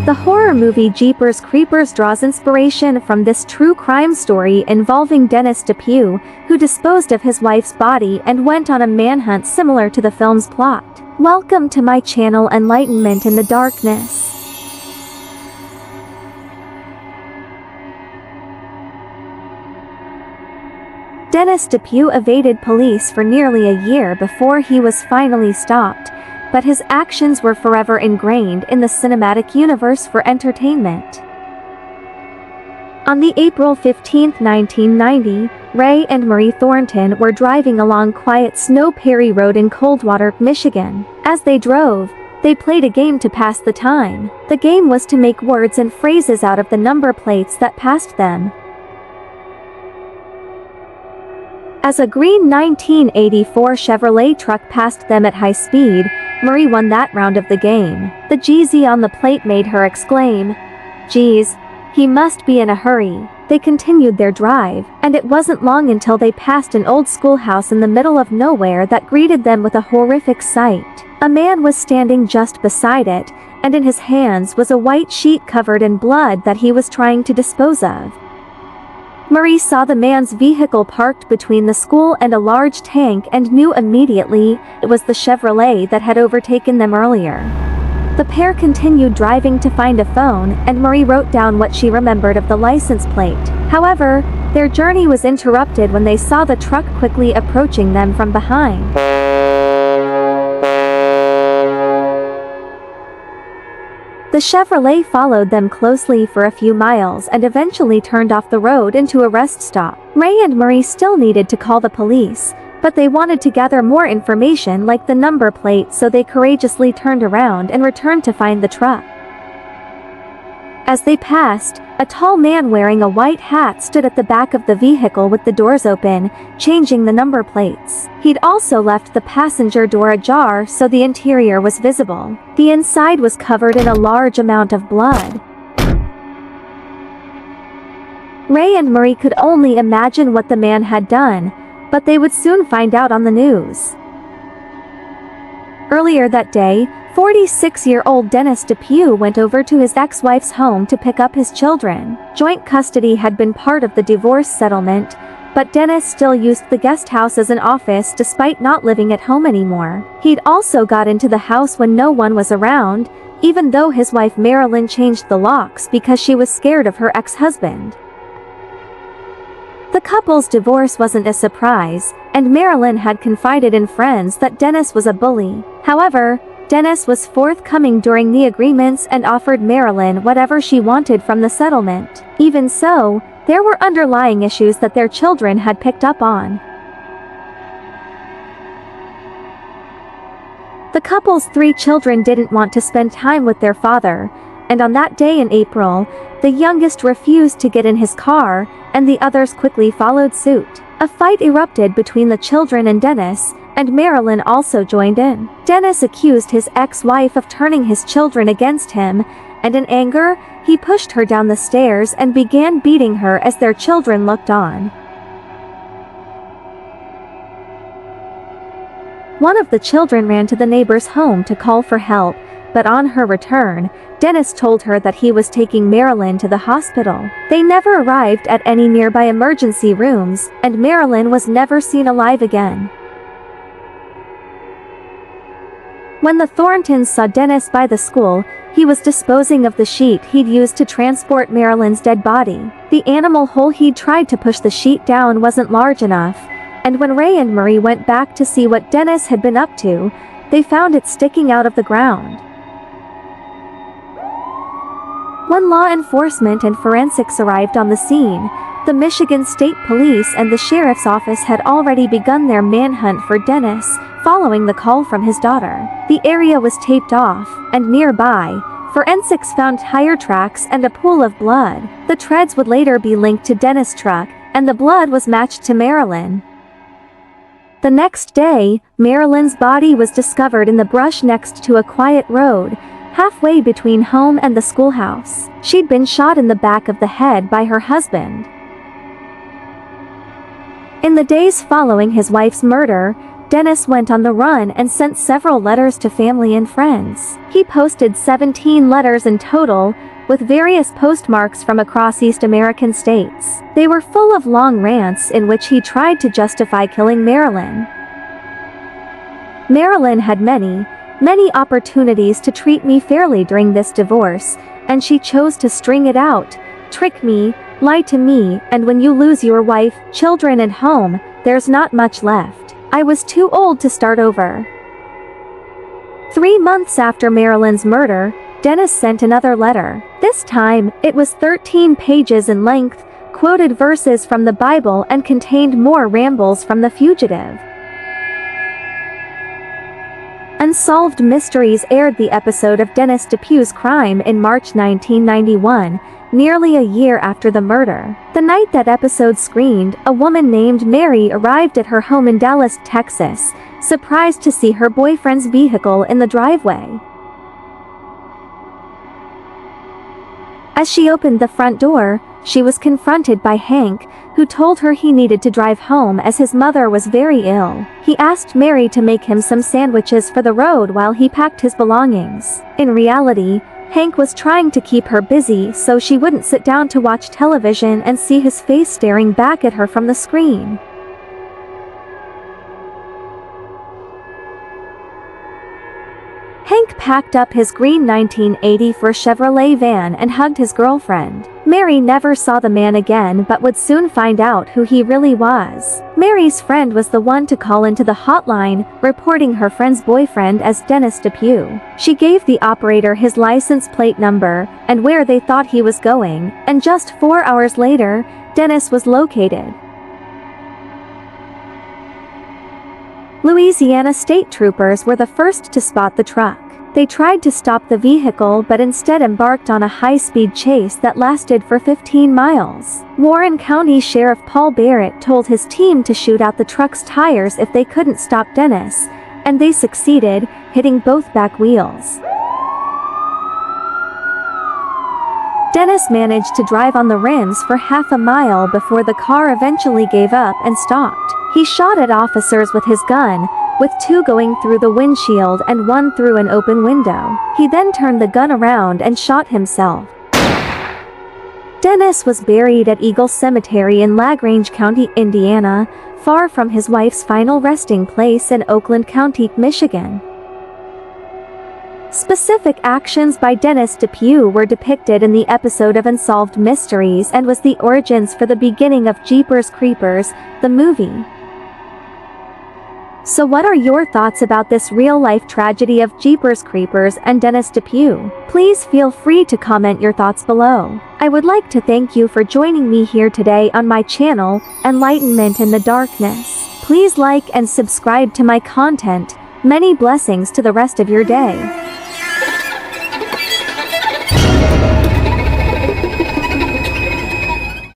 The horror movie Jeepers Creepers draws inspiration from this true crime story involving Dennis Depew, who disposed of his wife's body and went on a manhunt similar to the film's plot. Welcome to my channel Enlightenment in the Darkness. Dennis Depew evaded police for nearly a year before he was finally stopped, but his actions were forever ingrained in the cinematic universe for entertainment. On the April 15, 1990, Ray and Marie Thornton were driving along quiet Snow Prairie Road in Coldwater, Michigan. As they drove, they played a game to pass the time. The game was to make words and phrases out of the number plates that passed them. As a green 1984 Chevrolet truck passed them at high speed, Marie won that round of the game. The GZ on the plate made her exclaim, "Geez, he must be in a hurry." They continued their drive, and it wasn't long until they passed an old schoolhouse in the middle of nowhere that greeted them with a horrific sight. A man was standing just beside it, and in his hands was a white sheet covered in blood that he was trying to dispose of. Marie saw the man's vehicle parked between the school and a large tank and knew immediately it was the Chevrolet that had overtaken them earlier. The pair continued driving to find a phone, and Marie wrote down what she remembered of the license plate. However, their journey was interrupted when they saw the truck quickly approaching them from behind. The Chevrolet followed them closely for a few miles and eventually turned off the road into a rest stop. Ray and Marie still needed to call the police, but they wanted to gather more information like the number plate, so they courageously turned around and returned to find the truck. As they passed, a tall man wearing a white hat stood at the back of the vehicle with the doors open, changing the number plates. He'd also left the passenger door ajar so the interior was visible. The inside was covered in a large amount of blood. Ray and Marie could only imagine what the man had done, but they would soon find out on the news. Earlier that day, 46-year-old Dennis Depew went over to his ex-wife's home to pick up his children. Joint custody had been part of the divorce settlement, but Dennis still used the guest house as an office despite not living at home anymore. He'd also got into the house when no one was around, even though his wife Marilyn changed the locks because she was scared of her ex-husband. The couple's divorce wasn't a surprise, and Marilyn had confided in friends that Dennis was a bully. However, Dennis was forthcoming during the agreements and offered Marilyn whatever she wanted from the settlement. Even so, there were underlying issues that their children had picked up on. The couple's 3 children didn't want to spend time with their father, and on that day in April, the youngest refused to get in his car, and the others quickly followed suit. A fight erupted between the children and Dennis, and Marilyn also joined in. Dennis accused his ex-wife of turning his children against him, and in anger, he pushed her down the stairs and began beating her as their children looked on. One of the children ran to the neighbor's home to call for help, but on her return, Dennis told her that he was taking Marilyn to the hospital. They never arrived at any nearby emergency rooms, and Marilyn was never seen alive again. When the Thorntons saw Dennis by the school, he was disposing of the sheet he'd used to transport Marilyn's dead body. The animal hole he'd tried to push the sheet down wasn't large enough, and when Ray and Marie went back to see what Dennis had been up to, they found it sticking out of the ground. When law enforcement and forensics arrived on the scene, the Michigan State Police and the Sheriff's Office had already begun their manhunt for Dennis, following the call from his daughter. The area was taped off, and nearby, forensics found tire tracks and a pool of blood. The treads would later be linked to Dennis' truck, and the blood was matched to Marilyn. The next day, Marilyn's body was discovered in the brush next to a quiet road, halfway between home and the schoolhouse. She'd been shot in the back of the head by her husband. In the days following his wife's murder, Dennis went on the run and sent several letters to family and friends. He posted 17 letters in total, with various postmarks from across East American states. They were full of long rants in which he tried to justify killing Marilyn. Marilyn had many opportunities to treat me fairly during this divorce, and she chose to string it out, trick me, lie to me, and when you lose your wife, children and home, there's not much left. I was too old to start over. 3 months after Marilyn's murder, Dennis sent another letter. This time, it was 13 pages in length, quoted verses from the Bible and contained more rambles from the fugitive. Unsolved Mysteries aired the episode of Dennis Dupuy's crime in March 1991, nearly a year after the murder. The night that episode screened, a woman named Mary arrived at her home in Dallas, Texas, surprised to see her boyfriend's vehicle in the driveway. As she opened the front door, she was confronted by Hank, who told her he needed to drive home as his mother was very ill. He asked Mary to make him some sandwiches for the road while he packed his belongings. In reality, Hank was trying to keep her busy so she wouldn't sit down to watch television and see his face staring back at her from the screen. Hank packed up his green 1984 Chevrolet van and hugged his girlfriend. Mary never saw the man again but would soon find out who he really was. Mary's friend was the one to call into the hotline, reporting her friend's boyfriend as Dennis Dupuy. She gave the operator his license plate number and where they thought he was going, and just 4 hours later, Dennis was located. Louisiana state troopers were the first to spot the truck. They tried to stop the vehicle but instead embarked on a high-speed chase that lasted for 15 miles. Warren County Sheriff Paul Barrett told his team to shoot out the truck's tires if they couldn't stop Dennis, and they succeeded, hitting both back wheels. Dennis managed to drive on the rims for half a mile before the car eventually gave up and stopped. He shot at officers with his gun, with 2 going through the windshield and 1 through an open window. He then turned the gun around and shot himself. Dennis was buried at Eagle Cemetery in LaGrange County, Indiana, far from his wife's final resting place in Oakland County, Michigan. Specific actions by Dennis Dupuy were depicted in the episode of Unsolved Mysteries and was the origins for the beginning of Jeepers Creepers, the movie. So what are your thoughts about this real-life tragedy of Jeepers Creepers and Dennis Dupuy? Please feel free to comment your thoughts below. I would like to thank you for joining me here today on my channel, Enlightenment in the Darkness. Please like and subscribe to my content. Many blessings to the rest of your day.